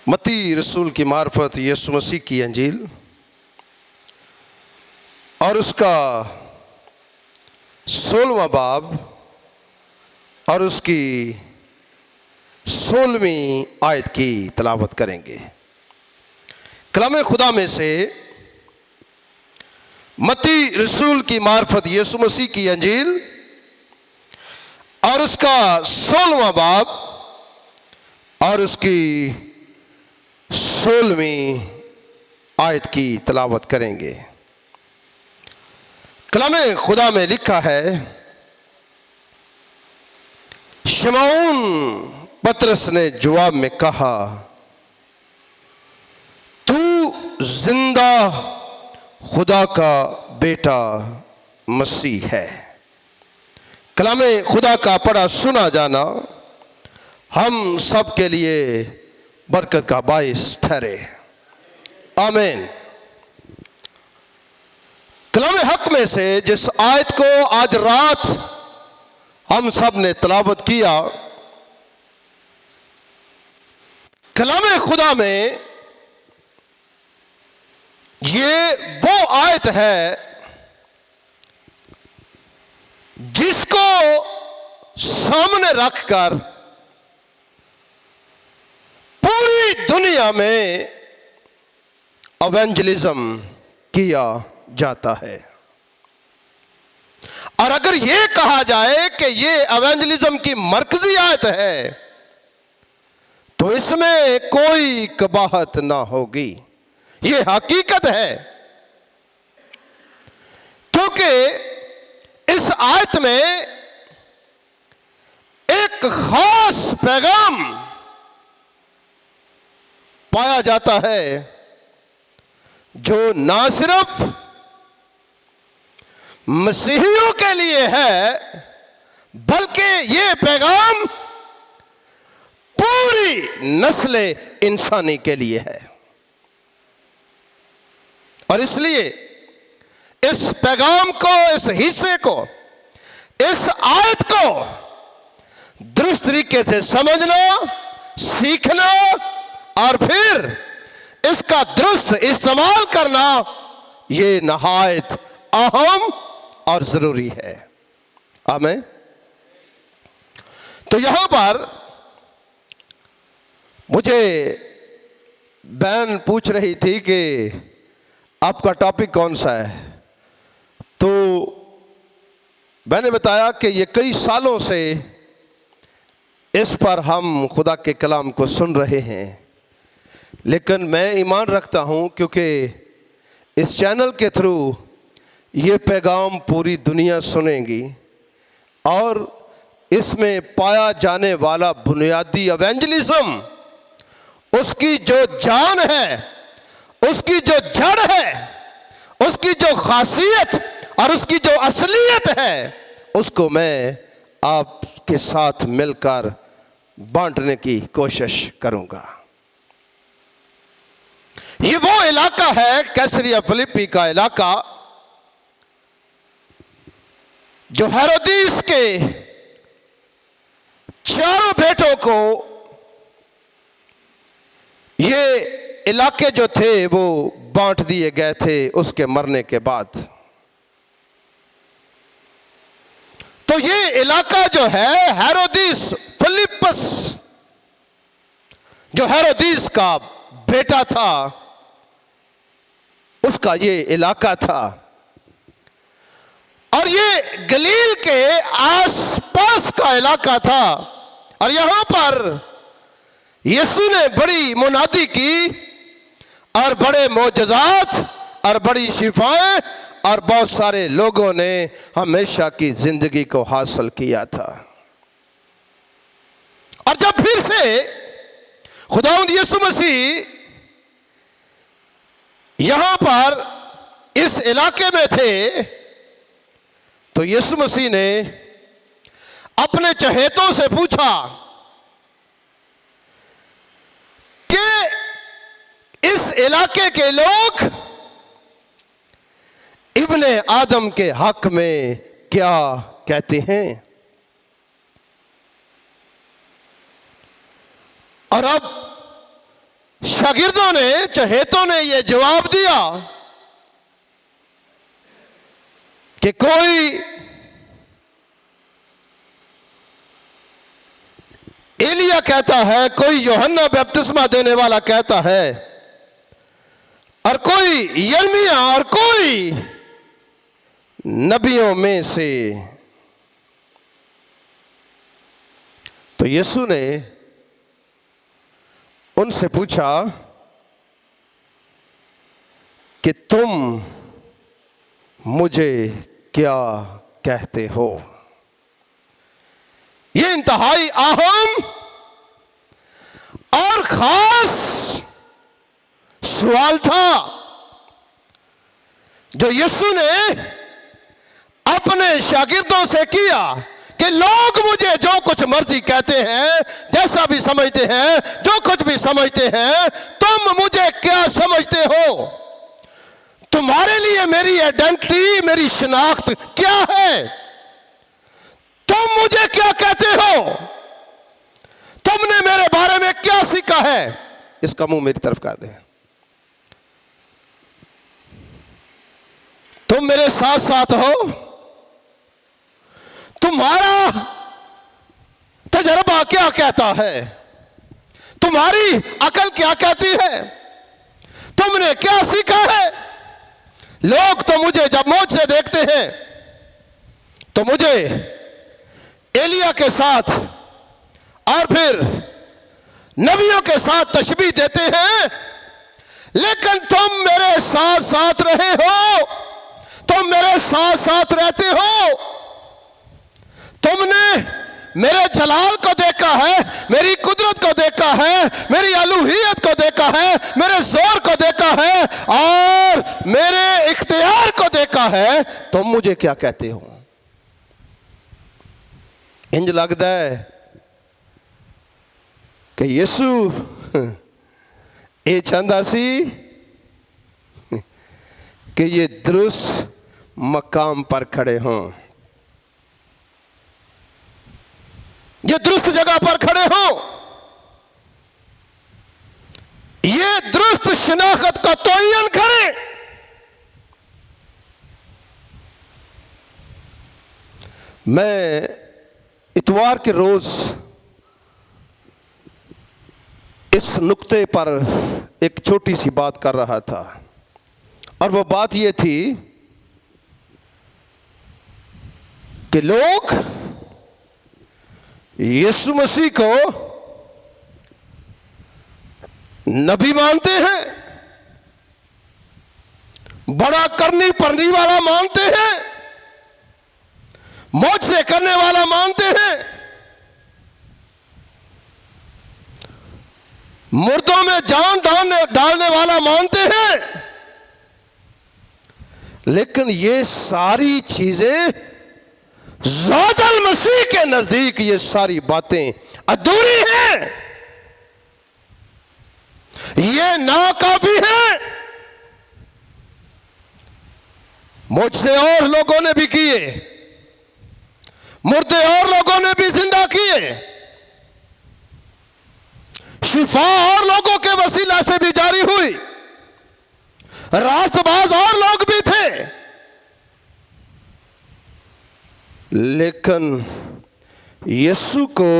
मत्ती रसूल की मार्फत यीशु मसीह की अंजील और उसका 16वां बाब और उसकी 16वीं आयत की तलावत करेंगे। कलाम खुदा में से मत्ती रसूल की मार्फत यीशु मसीह की अंजील और उसका 16वां बाब और उसकी 16वीं आयत की तलावत करेंगे। कलाम खुदा में लिखा है, शमौन पतरस ने जवाब में कहा, तू जिंदा खुदा का बेटा मसीह है। कलाम खुदा का पढ़ा सुना जाना हम सब के लिए बरकत का बाइस ठहरे। आमीन। कलाम हक में से जिस आयत को आज रात हम सब ने तलावत किया, कलाम खुदा में ये वो आयत है जिसको सामने रखकर पूरी दुनिया में एवेंजलिज्म किया जाता है। और अगर यह कहा जाए कि यह एवेंजलिज्म की मरकजी आयत है तो इसमें कोई कबाहत ना होगी। यह हकीकत है, क्योंकि इस आयत में एक खास पैगाम पाया जाता है जो ना सिर्फ मसीहियों के लिए है बल्कि यह पैगाम पूरी नस्ल इंसानी के लिए है। और इसलिए इस पैगाम को, इस हिस्से को, इस आयत को दुरुस्त तरीके से समझना, सीखना और फिर इसका दुरुस्त इस्तेमाल करना यह नहायत अहम और जरूरी है। आमीन। तो यहां पर मुझे बहन पूछ रही थी कि आपका टॉपिक कौन सा है, तो मैंने बताया कि ये कई सालों से इस पर हम खुदा के कलाम को सुन रहे हैं, लेकिन मैं ईमान रखता हूं क्योंकि इस चैनल के थ्रू ये पैगाम पूरी दुनिया सुनेगी और इसमें पाया जाने वाला बुनियादी एवेंजलिज्म, उसकी जो जान है, उसकी जो जड़ है, उसकी जो खासियत और उसकी जो असलियत है, उसको मैं आपके साथ मिलकर बांटने की कोशिश करूंगा। ये वो इलाका है, कैसरिया फिलिप्पी का इलाका, जो हेरोदिस के चारों बेटों को ये इलाके जो थे वो बांट दिए गए थे उसके मरने के बाद। तो ये इलाका जो है हेरोदिस फिलिप्पस, जो हेरोदिस का बेटा था, उसका ये इलाका था। और ये गलील के आसपास का इलाका था। और यहां पर यीशु ने बड़ी मुनादी की और बड़े मोजज़ात और बड़ी शिफाएं और बहुत सारे लोगों ने हमेशा की जिंदगी को हासिल किया था। और जब फिर से खुदावंद यीशु मसीह यहां पर इस इलाके में थे, तो यीशु मसीह ने अपने चहेतों से पूछा कि इस इलाके के लोग इब्ने आदम के हक में क्या कहते हैं। और अब शागिर्दों ने, चहेतों ने यह जवाब दिया कि कोई एलिया कहता है, कोई यूहन्ना बपतिस्मा देने वाला कहता है, और कोई यिर्मयाह, और कोई नबियों में से। तो यीशु ने उनसे पूछा कि तुम मुझे क्या कहते हो? यह इंतहाई अहम और खास सवाल था जो यीशु ने अपने शागिर्दों से किया कि लोग मुझे जो कुछ मर्जी कहते हैं, जैसा भी समझते हैं, जो कुछ भी समझते हैं, तुम मुझे क्या समझते हो? तुम्हारे लिए मेरी आइडेंटिटी, मेरी शिनाख्त क्या है? तुम मुझे क्या कहते हो? तुमने मेरे बारे में क्या सीखा है? इसका मुंह मेरी तरफ कर दे। तुम मेरे साथ साथ हो? तुम्हारा तजर्बा क्या कहता है? तुम्हारी अकल क्या कहती है? तुमने क्या सीखा है? लोग तो मुझे जब मुझसे देखते हैं तो मुझे एलिया के साथ और फिर नबियों के साथ तशबीह देते हैं, लेकिन तुम मेरे साथ साथ रहे हो, तुम मेरे साथ साथ रहते हो। तुमने मेरे जलाल को देखा है, मेरी कुदरत को देखा है, मेरी अलूहियत को देखा है, मेरे जोर को देखा है और मेरे इख्तियार को देखा है। तुम मुझे क्या कहते हो? इंज लगता है कि यीशु ये चाहता सी कि ये दुरुस्त मकाम पर खड़े हों, ये दुरुस्त जगह पर खड़े हों, ये दुरुस्त शिनाख्त का तयन करें। मैं इतवार के रोज इस नुक्ते पर एक छोटी सी बात कर रहा था, और वो बात ये थी कि लोग यीशु मसीह को नबी मानते हैं, बड़ा करनी पढ़नी वाला मानते हैं, मौजज़े करने वाला मानते हैं, मुर्दों में जान डालने वाला मानते हैं। लेकिन ये सारी चीजें ज़ातुल मसीह के नजदीक, ये सारी बातें अधूरी हैं, ये नाकाफी है। मुझसे और लोगों ने भी किए, मुर्दे और लोगों ने भी जिंदा किए, शिफा और लोगों के वसीला से भी जारी हुई, रास्तबाज और लोग भी थे। लेकिन यीशु को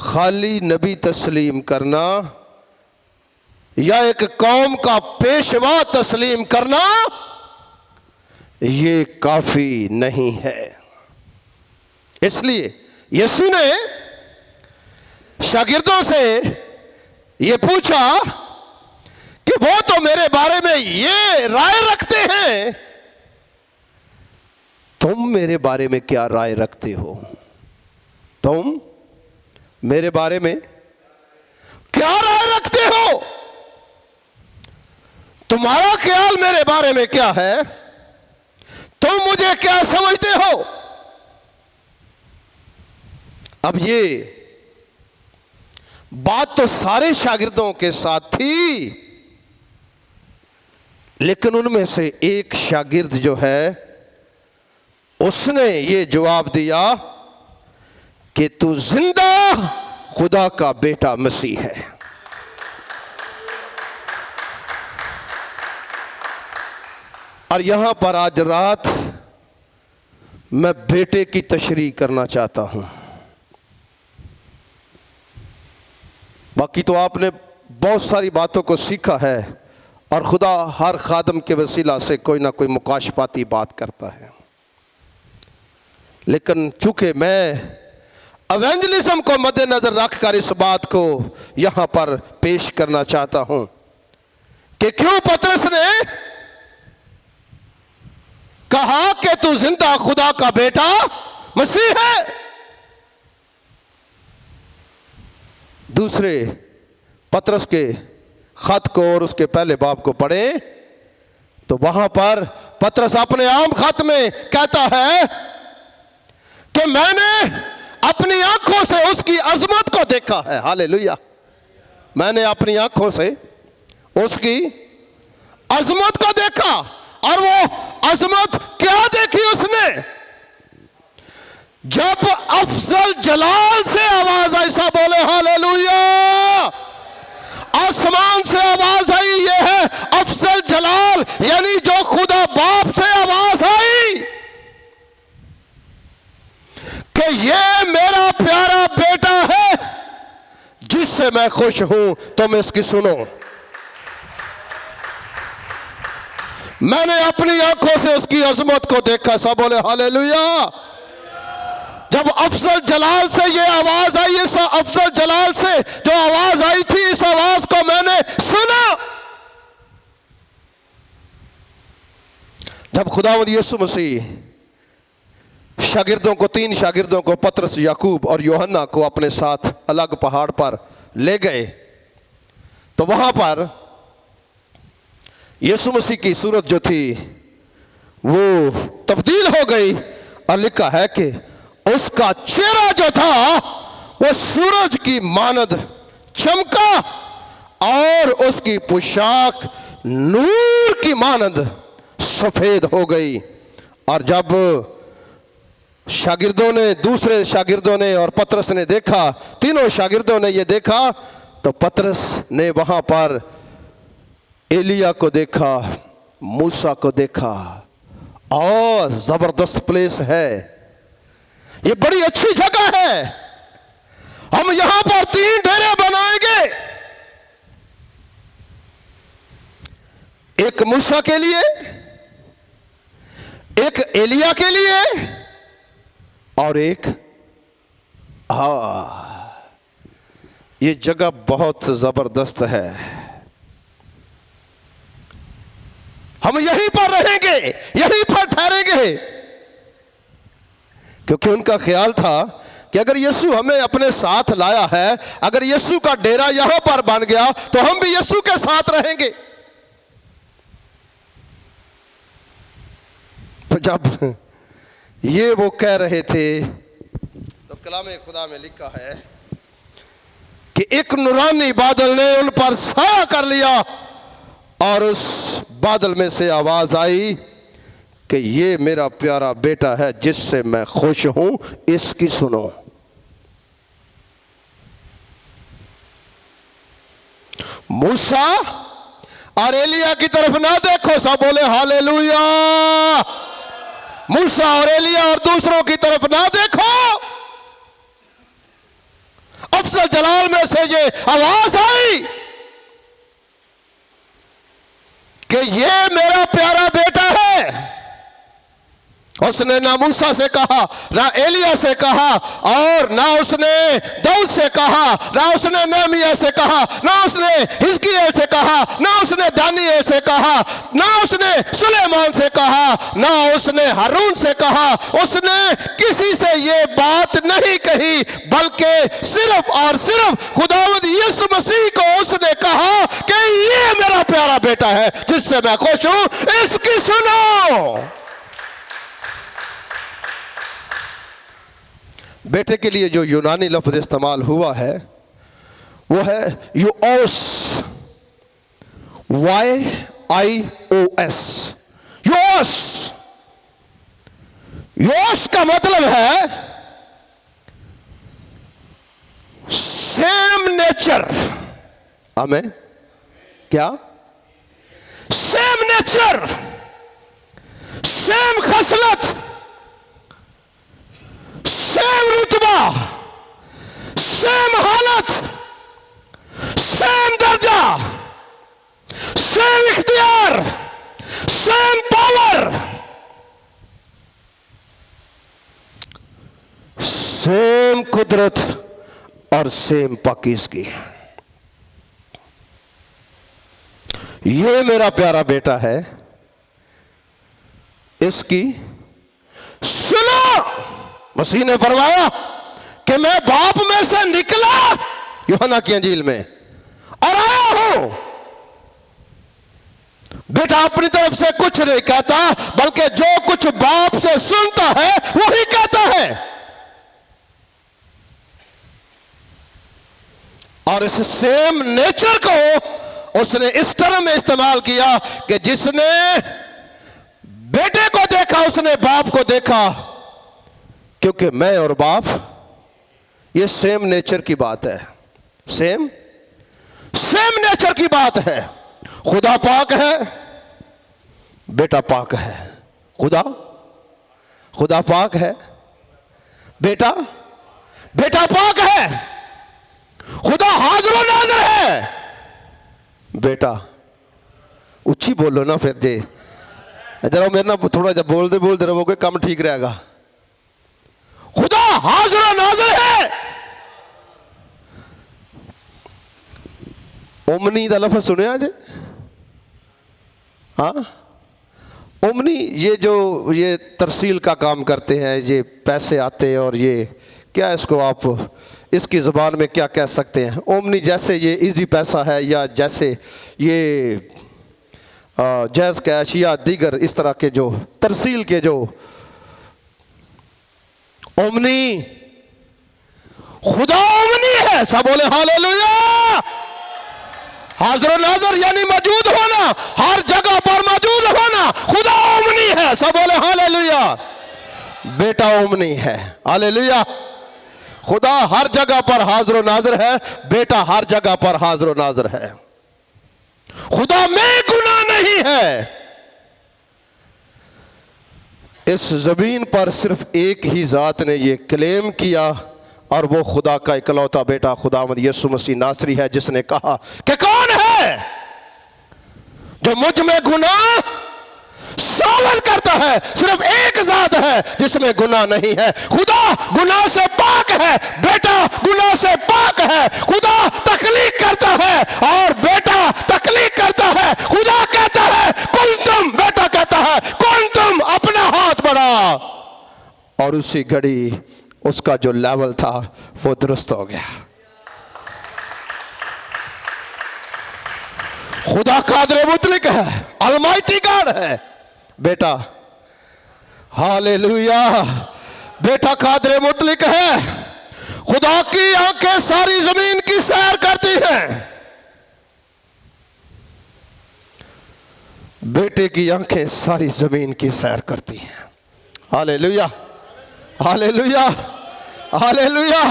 खाली नबी तस्लीम करना या एक कौम का पेशवा तस्लीम करना, ये काफी नहीं है। इसलिए यीशु ने शागिर्दों से ये पूछा कि वो तो मेरे बारे में ये राय रखते हैं, तुम मेरे बारे में क्या राय रखते हो? तुम मेरे बारे में क्या राय रखते हो? तुम्हारा ख्याल मेरे बारे में क्या है? तुम मुझे क्या समझते हो? अब ये बात तो सारे शागिर्दों के साथ थी, लेकिन उनमें से एक शागिर्द जो है, उसने ये जवाब दिया कि तू जिंदा खुदा का बेटा मसीह है। और यहां पर आज रात मैं बेटे की तशरीह करना चाहता हूं। बाकी तो आपने बहुत सारी बातों को सीखा है और खुदा हर खादम के वसीला से कोई ना कोई मुकाशफाती बात करता है, लेकिन चूंकि मैं एवेंजलिज्म को मद्देनजर रखकर इस बात को यहां पर पेश करना चाहता हूं कि क्यों पतरस ने कहा कि तू जिंदा खुदा का बेटा मसीह है। दूसरे पतरस के खत को और उसके पहले बाब को पढ़ें तो वहां पर पतरस अपने आम खत में कहता है कि मैंने अपनी आंखों से उसकी अजमत को देखा है। हालेलुया। मैंने अपनी आंखों से उसकी अजमत को देखा। और वो अजमत क्या देखी उसने? जब अफजल जलाल से आवाज ऐसा बोले हालेलुया, आसमान से आवाज आई, ये है अफजल जलाल, यानी जो खुदा बाप से आवाज आई कि ये मेरा प्यारा बेटा है जिससे मैं खुश हूं, तुम इसकी सुनो। मैंने अपनी आंखों से उसकी अजमत को देखा। सब बोले हालेलुया। जब अफजल जलाल से ये आवाज आई, इस अफजल जलाल से जो आवाज आई थी, इस आवाज को मैंने सुना। जब खुदावंद यीशु मसीह शागिर्दों को, 3 शागिर्दों को, पतरस, याकूब और यूहन्ना को अपने साथ अलग पहाड़ पर ले गए तो वहां पर यीशु मसीह की सूरत जो थी वो तब्दील हो गई और लिखा है कि उसका चेहरा जो था वो सूरज की मानद चमका और उसकी पोशाक नूर की मानद सफेद हो गई। और जब शागिर्दों ने, दूसरे शागिर्दों ने और पतरस ने देखा, तीनों शागिर्दों ने ये देखा, तो पतरस ने वहां पर एलिया को देखा, मूसा को देखा। और जबरदस्त प्लेस है, ये बड़ी अच्छी जगह है। हम यहां पर 3 डेरे बनाएंगे, एक मूसा के लिए, एक एलिया के लिए और एक ये जगह बहुत जबरदस्त है। हम यहीं पर रहेंगे, यहीं पर ठहरेंगे, क्योंकि उनका ख्याल था कि अगर यीशु हमें अपने साथ लाया है, अगर यीशु का डेरा यहां पर बन गया तो हम भी यीशु के साथ रहेंगे। तो जब ये वो कह रहे थे तो कलामे खुदा में लिखा है कि एक नूरानी बादल ने उन पर साया कर लिया और उस बादल में से आवाज आई कि ये मेरा प्यारा बेटा है जिससे मैं खुश हूं, इसकी सुनो। मूसा और एलिया की तरफ ना देखो। सब बोले हालेलुया। मूसा और एलिया और दूसरों की तरफ ना देखो। अफजल जलाल में से ये आवाज आई कि ये मेरा प्यारा बेटा है। उसने ना मूसा से कहा, ना एलिया से कहा, और ना उसने दाऊद से कहा, ना उसने नेहमिया से कहा, ना उसने हिजकिय्याह से कहा, ना उसने दानियेल से कहा, ना उसने सुलेमान से कहा, ना उसने हारून से कहा। उसने किसी से ये बात नहीं कही, बल्कि सिर्फ और सिर्फ खुदावंद यीशु मसीह को उसने कहा कि ये मेरा प्यारा बेटा है जिससे मैं खुश हूं, इसकी सुनो। बेटे के लिए जो यूनानी लफ्ज इस्तेमाल हुआ है वो है यूओस, YIOS, यूओस। यूओस का मतलब है सेम नेचर। आमीन। क्या? सेम नेचर, सेम खसलत, सेम रुतबा, सेम हालत, सेम दर्जा, सेम इख्तियार, सेम पावर, सेम कुदरत और सेम पाकीज़गी। ये मेरा प्यारा बेटा है, इसकी सुनो। मसीह ने फरमाया कि मैं बाप में से निकला, यूहन्ना की अंजील में, और आया हूं। बेटा अपनी तरफ से कुछ नहीं कहता, बल्कि जो कुछ बाप से सुनता है वही कहता है। और इस सेम नेचर को उसने इस तरह में इस्तेमाल किया कि जिसने बेटे को देखा उसने बाप को देखा, क्योंकि मैं और बाप ये सेम नेचर की बात है। सेम नेचर की बात है। खुदा पाक है, बेटा पाक है। खुदा पाक है, बेटा पाक है। खुदा हाज़िर नाज़िर है, बेटा उच्ची बोलो ना। फिर जे इधर आओ मेरे ना, थोड़ा जब बोलते रहोगे काम ठीक रहेगा। खुदा हाज़िर नाज़िर है। ओमनी का लफ्ज़ सुनिया जे? हाँ, ओमनी ये तरसील का काम करते हैं, ये पैसे आते और ये क्या, इसको आप इसकी ज़बान में क्या कह सकते हैं? ओमनी जैसे ये इजी पैसा है, या जैसे ये जैज़ कैश या दीगर इस तरह के जो तरसील के जो ओमनी, खुदा ओमनी है। सब बोले हालेलुया। हाज़िर नाज़िर यानी मौजूद होना, हर जगह पर मौजूद होना। खुदा ओमनी है। सब बोले हालेलुया। बेटा ओमनी है। हालेलुया। खुदा हर जगह पर हाज़िर नाज़िर है, बेटा हर जगह पर हाज़िर नाज़िर है। खुदा में गुनाह नहीं है। इस ज़मीन पर सिर्फ एक ही ज़ात ने यह क्लेम किया, और वो खुदा का इकलौता बेटा खुदावंद यीशु मसीह नासरी है, जिसने कहा कि कौन है जो मुझ में गुनाह साबित करता है? सिर्फ एक ज़ात है जिसमें गुनाह नहीं है। खुदा गुनाह से पाक है, बेटा गुनाह से पाक है। खुदा तख्लीक करता है और बेटा तख्लीक करता है। खुदा कहता है कुल तुम, बेटा कहता है कौन तुम, अपना हाथ बढ़ा, और उसी घड़ी उसका जो लेवल था वो दुरुस्त हो गया। खुदा कादिर मुतलक है, अलमाइटी गॉड है बेटा। हालेलुया। बेटा कादिर मुतलक है। खुदा की आंखें सारी जमीन की सैर करती हैं, बेटे की आंखें सारी जमीन की सैर करती हैं। Hallelujah, hallelujah, hallelujah.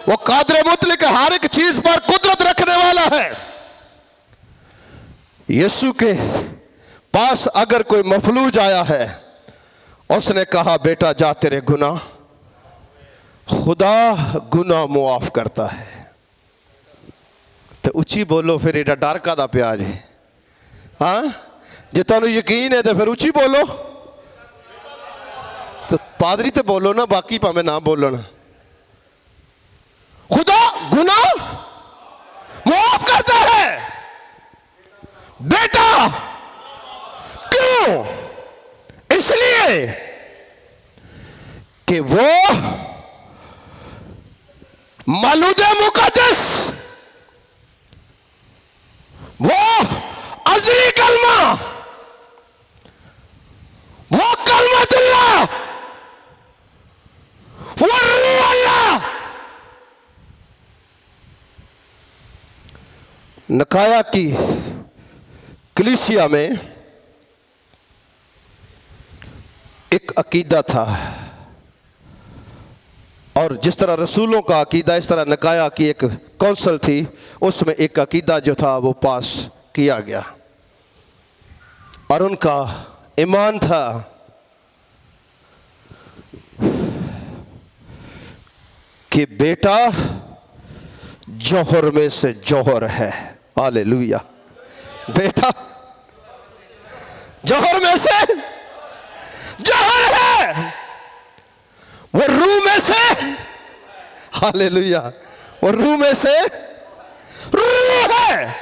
वो कादिर मुतलक हर एक चीज पर कुदरत रखने वाला है। यीशु के पास अगर कोई मफलूज आया है, उसने कहा बेटा जा तेरे गुनाह, खुदा गुनाह मुआफ करता है। तो उच्ची बोलो फिर, एडा डर का दा प्याज है? हाँ, जे तुहानू यकीन है तो फिर उच्ची बोलो। तो पादरी तो बोलो ना, बाकी भावें ना बोलन। खुदा गुनाह मुआफ करता है बेटा। क्यों? इसलिए कि वो मौलूद मुकद्दस, वो अज़ली कलमा, वो कलमतुल्लाह, वो रूह अल्लाह। नकाया की कलीसिया में एक अकीदा था, और जिस तरह रसूलों का अकीदा, इस तरह नकाया की एक कौंसल थी, उसमें एक अकीदा जो था वो पास किया गया। और उनका ईमान था कि बेटा जौहर में से जौहर है। हालेलुया। बेटा जौहर में से जौहर है, वो रूह में से, हालेलुया, वो रूह में से रूह है।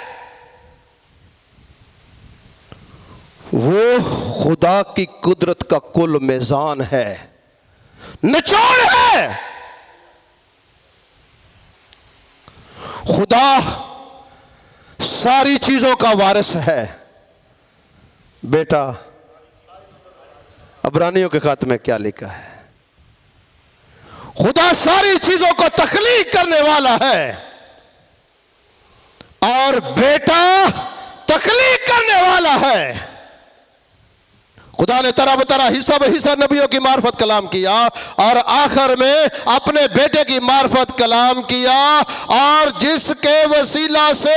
वो खुदा की कुदरत का कुल मेज़ान है, निचोड़ है। खुदा सारी चीजों का वारिस है। बेटा अब्रानियों के खाते में क्या लिखा है? खुदा सारी चीजों को तख्लीक करने वाला है और बेटा तख्लीक करने वाला है। खुदा ने तरह तरह हिस्सा बहिस्सा नबियों की मार्फत कलाम किया और आखिर में अपने बेटे की मार्फत कलाम किया, और जिसके वसीला से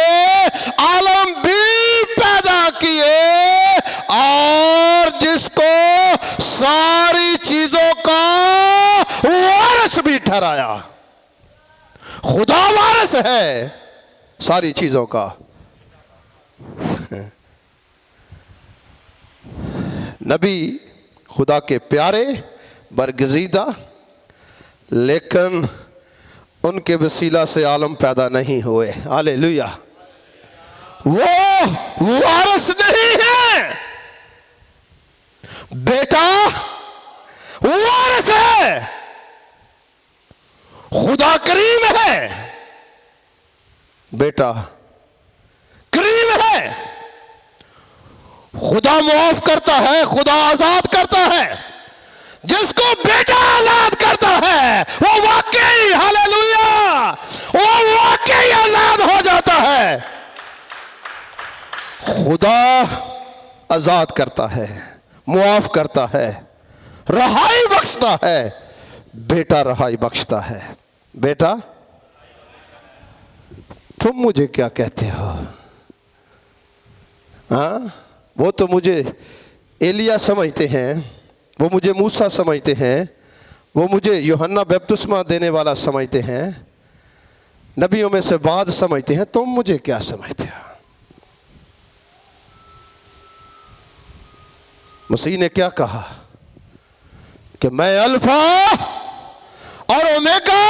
आलम भी पैदा किए और जिसको सारी चीजों का वारिस भी ठहराया। खुदा वारिस है सारी चीजों का। नबी खुदा के प्यारे बरगजीदा, लेकिन उनके वसीला से आलम पैदा नहीं हुए। हालेलुया। वो वारिस नहीं है, बेटा वारिस है। खुदा करीम है, बेटा करीम है। खुदा मुआफ करता है, खुदा आजाद करता है। जिसको बेटा आजाद करता है वो वाकई, हालेलुया, वो वाकई आजाद हो जाता है। खुदा आजाद करता है, मुआफ करता है, रहाई बख्शता है। बेटा रहाई बख्शता है। बेटा तुम मुझे क्या कहते हो? हाँ, वो तो मुझे एलिया समझते हैं, वो मुझे मूसा समझते हैं, वो मुझे यूहन्ना बपतिस्मा देने वाला समझते हैं, नबियों में से बाद समझते हैं। तुम मुझे क्या समझते हो? मसीह ने क्या कहा कि मैं अल्फा और ओमेगा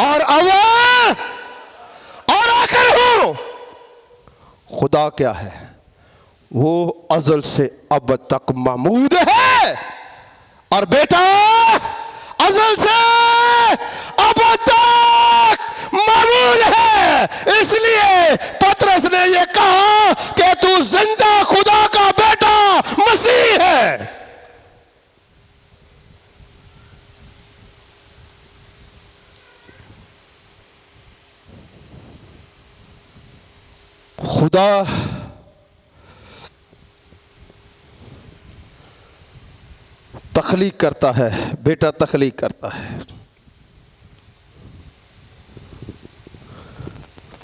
और अव्वल और आखिर हूं। खुदा क्या है? वो अज़ल से अब तक मौजूद है। और बेटा अज़ल से अब तक मौजूद है। इसलिए पतरस ने यह कहा कि तू जिंदा खुदा का बेटा मसीह है। खुदा तख्लीक करता है, बेटा तख्लीक करता है।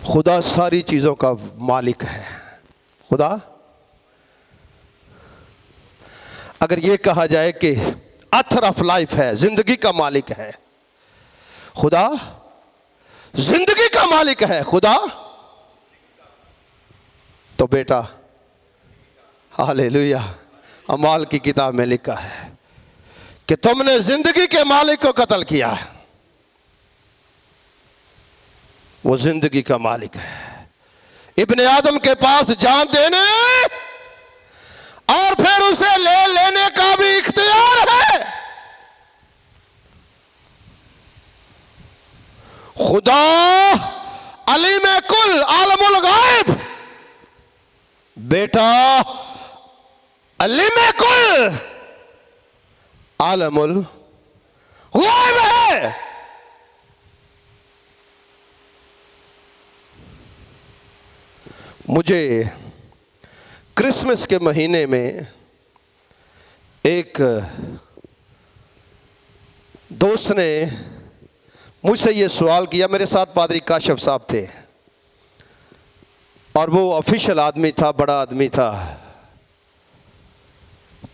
खुदा सारी चीज़ों का मालिक है। खुदा, अगर ये कहा जाए कि ऑथर ऑफ लाइफ है, जिंदगी का मालिक है खुदा, जिंदगी का मालिक है खुदा, तो बेटा हालेलुया, अमाल की किताब में लिखा है कि तुमने जिंदगी के मालिक को कत्ल किया। वो जिंदगी का मालिक है। इब्ने आदम के पास जान देने और फिर उसे ले लेने का भी इख्तियार है। खुदा अलीम कुल आलमुल गायब, बेटा अलीम कुल आलमुल गायब है। मुझे क्रिसमस के महीने में एक दोस्त ने मुझसे ये सवाल किया। मेरे साथ पादरी काशिफ साहब थे और वो ऑफिशियल आदमी था, बड़ा आदमी था।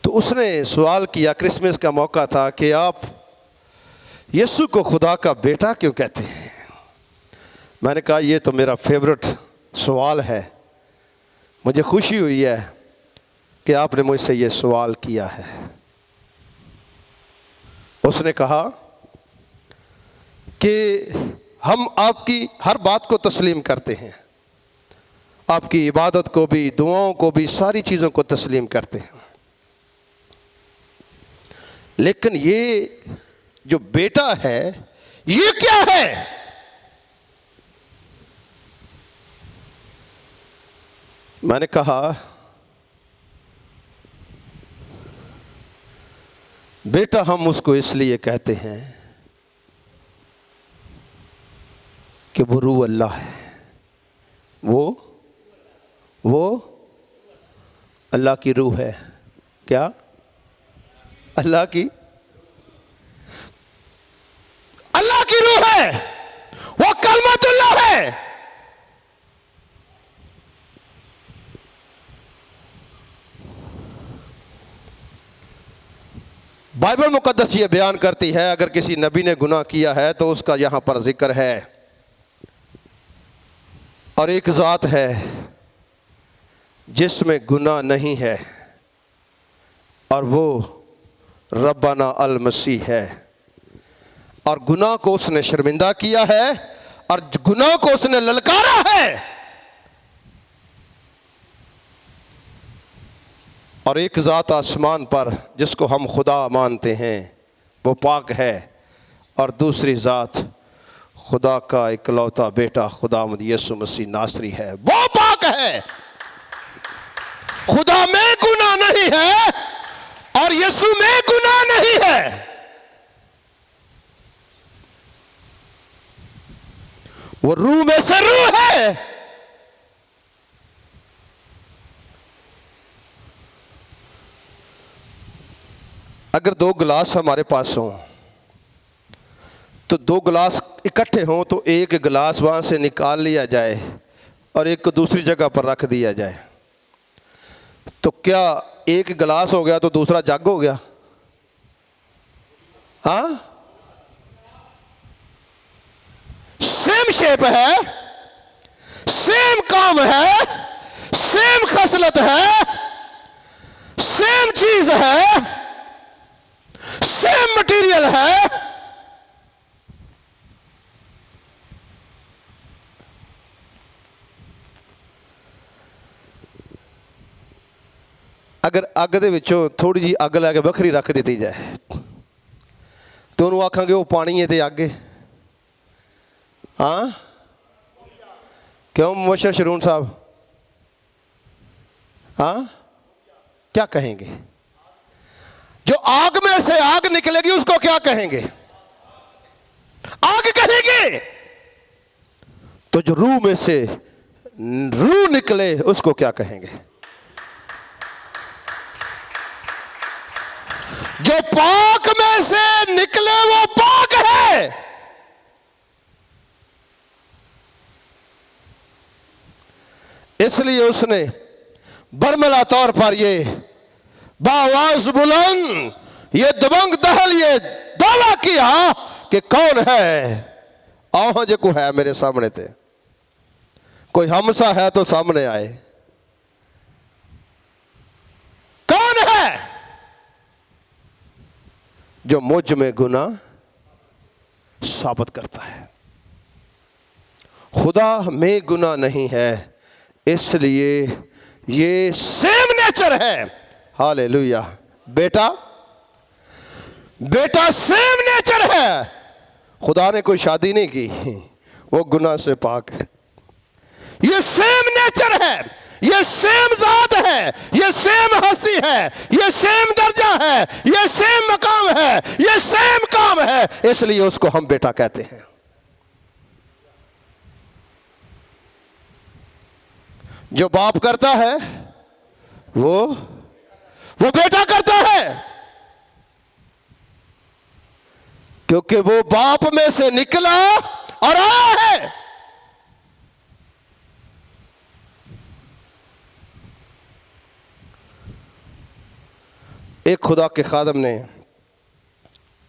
तो उसने सवाल किया, क्रिसमस का मौका था, कि आप यीशु को खुदा का बेटा क्यों कहते हैं? मैंने कहा ये तो मेरा फेवरेट सवाल है। मुझे खुशी हुई है कि आपने मुझसे ये सवाल किया है। उसने कहा कि हम आपकी हर बात को तस्लीम करते हैं, आपकी इबादत को भी, दुआओं को भी, सारी चीज़ों को तस्लीम करते हैं, लेकिन ये जो बेटा है ये क्या है? मैंने कहा बेटा हम उसको इसलिए कहते हैं कि वो रूह अल्लाह है। वो अल्लाह की रूह है। क्या? अल्लाह की रूह है, वो कलमतुल्लाह है। बाइबल मुकद्दस ये बयान करती है अगर किसी नबी ने गुनाह किया है तो उसका यहां पर जिक्र है, और एक ज़ात है जिसमें गुनाह नहीं है और वो रब्बाना अल मसीह है। और गुनाह को उसने शर्मिंदा किया है और गुनाह को उसने ललकारा है। और एक ज़ात आसमान पर जिसको हम खुदा मानते हैं वो पाक है, और दूसरी ज़ात खुदा का इकलौता बेटा खुदावंद यीशु मसीह नासरी है, वो पाक है। खुदा में गुनाह नहीं है और यीशु में गुनाह नहीं है। वो रूह में से रूह है। अगर दो गिलास हमारे पास हों तो दो गिलास इकट्ठे हों तो एक गिलास वहां से निकाल लिया जाए और एक को दूसरी जगह पर रख दिया जाए, तो क्या एक गिलास हो गया तो दूसरा जग हो गया? हाँ, सेम शेप है, सेम काम है, सेम खसलत है, सेम चीज है, सेम मटेरियल है, अगर अग दे विचों थोड़ी जी अग लैके वखरी रख दी जाए तो उन्होंने आखांगे वो पानी है तो अग है। हाँ क्यों मुबशर शरून साहब? हाँ क्या कहेंगे? जो आग में से आग निकलेगी उसको क्या कहेंगे? आग कहेंगे। तो जो रूह में से रूह निकले उसको क्या कहेंगे? जो पाक में से निकले वो पाक है। इसलिए उसने बरमला तौर पर ये बावाज बुलंद ये दबंग दहल ये दावा किया कि कौन है? आओ जो कोई है मेरे सामने थे, कोई हमसा है तो सामने आए। कौन है जो मुझ में गुनाह साबित करता है? खुदा में गुनाह नहीं है, इसलिए ये सेम नेचर है। हालेलुया। बेटा सेम नेचर है। खुदा ने कोई शादी नहीं की, वो गुनाह से पाक है। ये सेम नेचर है, ये सेम जात है, ये सेम हस्ती है, ये सेम दर्जा है, ये सेम मकाम है, ये सेम काम है, इसलिए उसको हम बेटा कहते हैं। जो बाप करता है वो बेटा करता है, क्योंकि वो बाप में से निकला और आया है। एक खुदा के खादम ने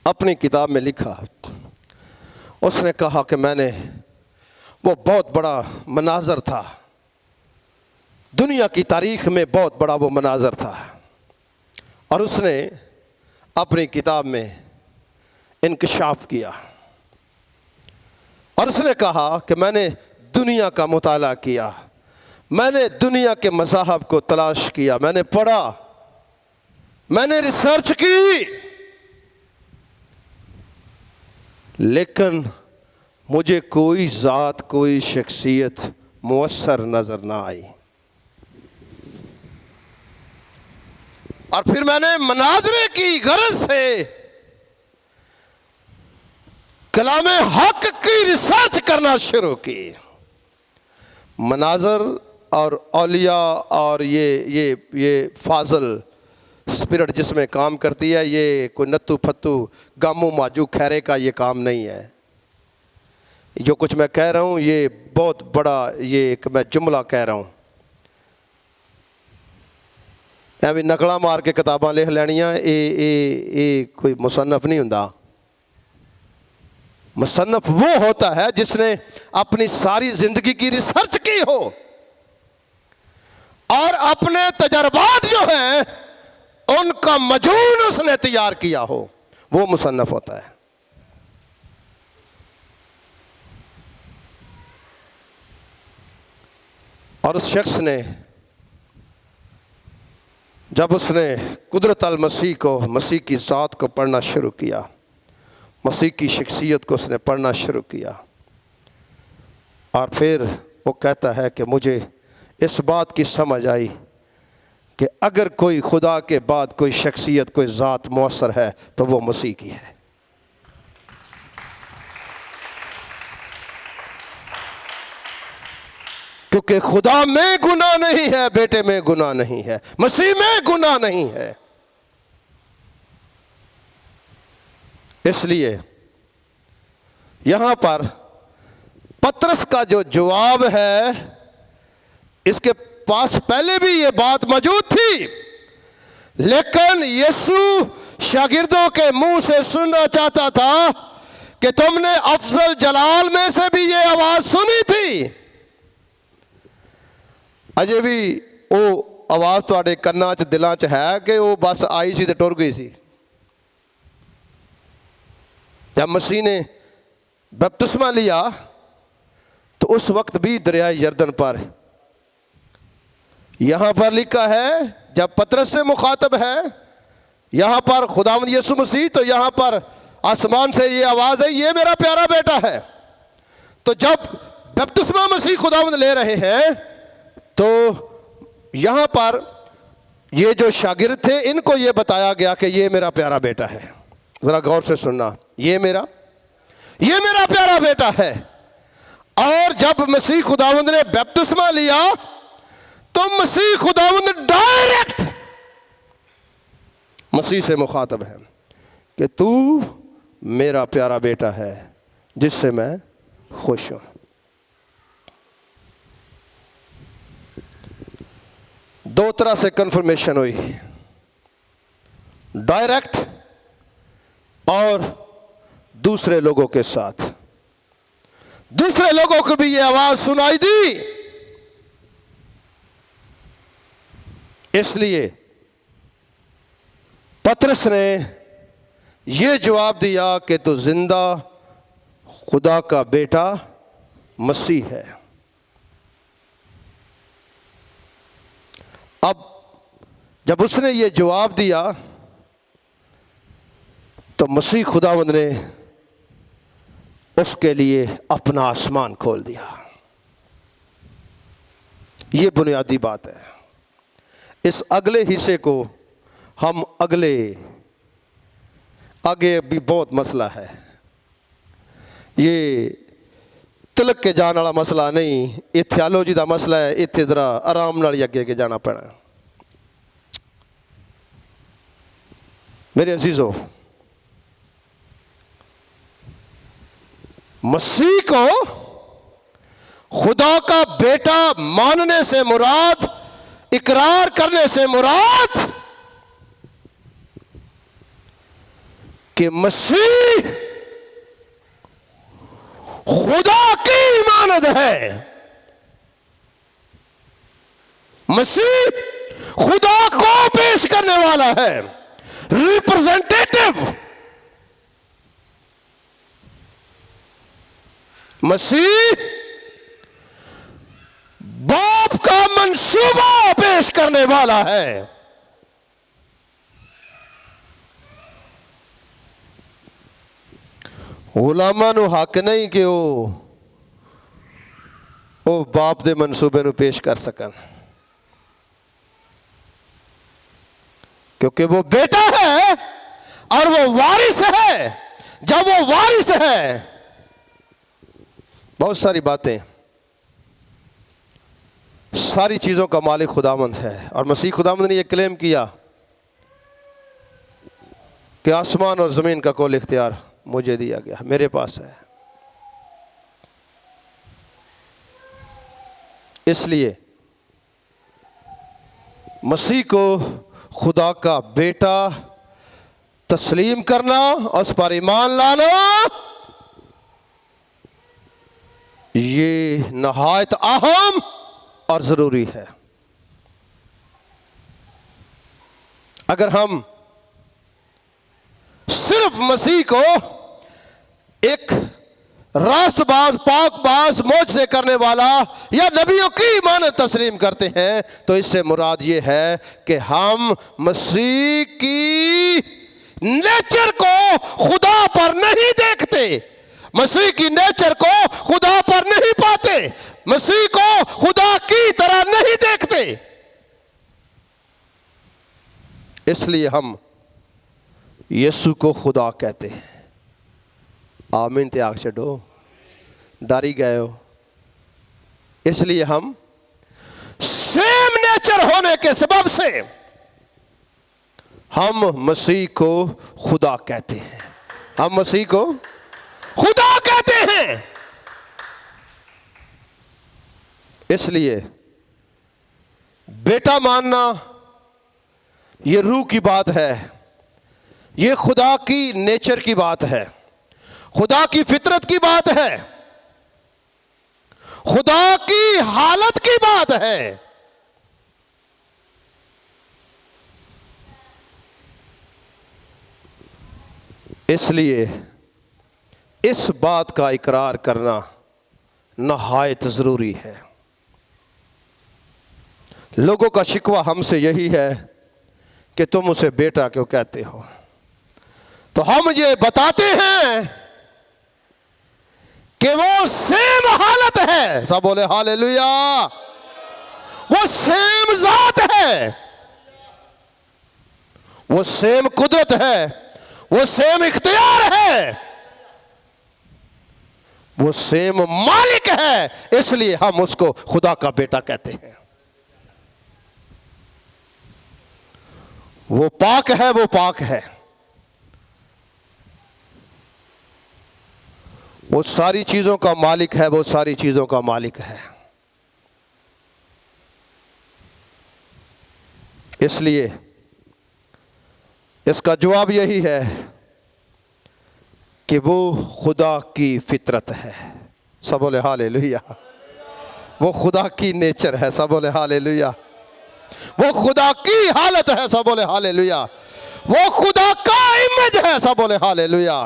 अपनी किताब में लिखा, उसने कहा कि मैंने, वो बहुत बड़ा मनाजर था, दुनिया की तारीख में बहुत बड़ा वो मनाजर था, और उसने अपनी किताब में इंकशाफ किया और उसने कहा कि मैंने दुनिया का मुताला किया, मैंने दुनिया के मज़ाहब को तलाश किया, मैंने पढ़ा, मैंने रिसर्च की, लेकिन मुझे कोई ज़ात, कोई शख्सियत मुयस्सर नज़र ना आई। और फिर मैंने मनाजरे की गरज से कलाम हक की रिसर्च करना शुरू की। मनाजर और औलिया और ये फाजल स्पिरिट जिसमें काम करती है, ये कोई नत्तू फत्तू गामू माजू खैरे का ये काम नहीं है। जो कुछ मैं कह रहा हूँ ये बहुत बड़ा, ये एक मैं जुमला कह रहा हूँ, ਐਵੇਂ नकला मार के किताबां लिख लैनियां, ये कोई मुसन्नफ नहीं हुंदा। मुसन्नफ वो होता है जिसने अपनी सारी ज़िंदगी की रिसर्च की हो और अपने तजर्बात जो हैं उनका मजून उसने तैयार किया हो, वो मुसन्नफ होता है। और उस शख्स ने जब उसने कुदरत अल मसीह को, मसीह की ज़ात को पढ़ना शुरू किया, मसीह की शख्सियत को उसने पढ़ना शुरू किया, और फिर वो कहता है कि मुझे इस बात की समझ आई कि अगर कोई खुदा के बाद कोई शख्सियत, कोई ज़ात मुयस्सर है तो वो मसीह की है। क्योंकि खुदा में गुनाह नहीं है, बेटे में गुनाह नहीं है, मसीह में गुनाह नहीं है। इसलिए यहां पर पतरस का जो जवाब है, इसके पास पहले भी ये बात मौजूद थी, लेकिन यीशु शागिर्दों के मुंह से सुनना चाहता था कि तुमने अफजल जलाल में से भी ये आवाज सुनी थी। अजे भी वो आवाज़ तुहाडे कन्नां च दिलां च है कि वो बस आई सी ते टुर गई सी? जब मसीह ने बपतिस्मा लिया तो उस वक्त भी दरिया यरदन पर, यहाँ पर लिखा है जब पतरस से मुखातब है, यहाँ पर खुदावंद यीशु मसीह, तो यहाँ पर आसमान से ये आवाज़ है, ये मेरा प्यारा बेटा है। तो जब बपतिस्मा मसीह खुदावंद ले रहे हैं तो यहाँ पर ये जो शागिर्द थे इनको ये बताया गया कि ये मेरा प्यारा बेटा है। ज़रा गौर से सुनना, ये मेरा प्यारा बेटा है। और जब मसीह खुदावंद ने बपतिस्मा लिया तो मसीह खुदावंद डायरेक्ट मसीह से मुखातब है कि तू मेरा प्यारा बेटा है जिससे मैं खुश हूं। दो तरह से कन्फर्मेशन हुई, डायरेक्ट और दूसरे लोगों के साथ। दूसरे लोगों को भी ये आवाज सुनाई दी, इसलिए पतरस ने ये जवाब दिया कि तू जिंदा खुदा का बेटा मसीह है। अब जब उसने ये जवाब दिया तो मसीह खुदावंद ने उसके लिए अपना आसमान खोल दिया। ये बुनियादी बात है। इस अगले हिस्से को हम आगे भी बहुत मसला है, ये तिलक के जाने वाला मसला नहीं, ये थियोलॉजी का मसला है। इत्थे जरा आराम नाल अगे जाना पैना। मेरे अजीजों, मसीह को खुदा का बेटा मानने से मुराद, इकरार करने से मुराद कि मसीह खुदा की इमानत है। मसीह खुदा को पेश करने वाला है, रिप्रेजेंटेटिव। मसीह बाप का मंसूबा पेश करने वाला है। गुलामां नूं हक नहीं कि वो बाप दे मंसूबे नूं पेश कर सकन, क्योंकि वो बेटा है और वो वारिस है। जब वो वारिस है, बहुत सारी बातें, सारी चीजों का मालिक खुदावंद है। और मसीह खुदावंद ने यह क्लेम किया कि आसमान और जमीन का कुल इख्तियार मुझे दिया गया, मेरे पास है। इसलिए मसीह को खुदा का बेटा तस्लीम करना, उस पर ईमान लाना, ये नहायत अहम और जरूरी है। अगर हम सिर्फ मसीह को एक रास्तबाज, पाकबाज, मोजज़े करने वाला या नबियों की इमानत तस्लीम करते हैं, तो इससे मुराद ये है कि हम मसीह की नेचर को खुदा पर नहीं देखते, मसीह की नेचर को खुदा पर नहीं पाते, मसीह को खुदा की तरह नहीं देखते। इसलिए हम यीशु को खुदा कहते हैं। आमीन ते आग छो, डर ही गए हो। इसलिए हम सेम नेचर होने के सबब से हम मसीह को खुदा कहते हैं। हम मसीह को खुदा कहते हैं। इसलिए बेटा मानना ये रूह की बात है, ये खुदा की नेचर की बात है, खुदा की फितरत की बात है, खुदा की हालत की बात है। इसलिए इस बात का इकरार करना नहायत जरूरी है। लोगों का शिकवा हमसे यही है कि तुम उसे बेटा क्यों कहते हो। तो हम ये बताते हैं कि वो सेम हालत है। सब बोले हालेलुया। वो सेम जात है, वो सेम कुदरत है, वो सेम इख्तियार है, वो सेम मालिक है। इसलिए हम उसको खुदा का बेटा कहते हैं। वो पाक है, वो पाक है, वो सारी चीजों का मालिक है, वो सारी चीजों का मालिक है। इसलिए इसका जवाब यही है कि वो खुदा की फितरत है। सब बोले हालेलुया। वो खुदा की नेचर है। सब बोले हालेलुया। वो खुदा की हालत है। सब बोले हालेलुया। वो खुदा का इमेज है। सब बोले हालेलुया।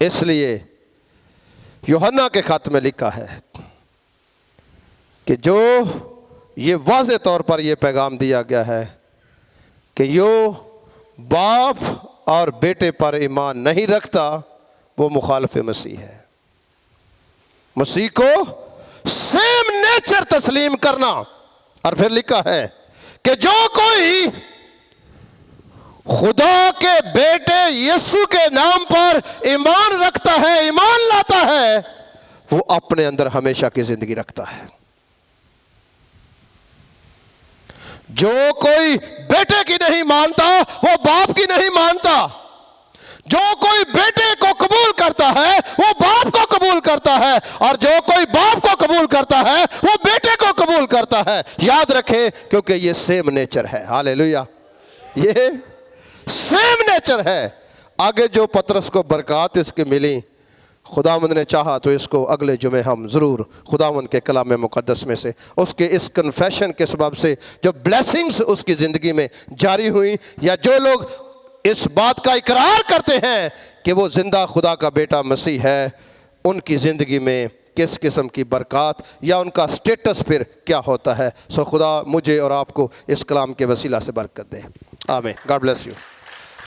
इसलिए यूहन्ना के खत में लिखा है कि जो ये वाज़े तौर पर यह पैगाम दिया गया है कि जो बाप और बेटे पर ईमान नहीं रखता वो मुखालिफ मसीह है। मसीह को सेम नेचर तस्लीम करना। और फिर लिखा है कि जो कोई खुदा के बेटे यीशु के नाम पर ईमान रखता है, ईमान लाता है, वो अपने अंदर हमेशा की जिंदगी रखता है। जो कोई बेटे की नहीं मानता वो बाप की नहीं मानता। जो कोई बेटे को कबूल करता है वो बाप को कबूल करता है, और जो कोई बाप को कबूल करता है वो बेटे को कबूल करता है। याद रखें, क्योंकि ये सेम नेचर है। हालेलुया। ये सेम नेचर है। आगे जो पतरस को बरकत इसकी मिली, खुदावंद ने चाहा तो इसको अगले जुमे हम ज़रूर खुदावंद के कलाम मुक़द्दस में से उसके इस कन्फेशन के सबब से जो ब्लेसिंग्स उसकी ज़िंदगी में जारी हुई, या जो लोग इस बात का इकरार करते हैं कि वो ज़िंदा खुदा का बेटा मसीह है, उनकी ज़िंदगी में किस किस्म की बरक़ात या उनका स्टेटस फिर क्या होता है। सो खुदा मुझे और आपको इस कलाम के वसीला से बरकत दे। आमीन। God bless you.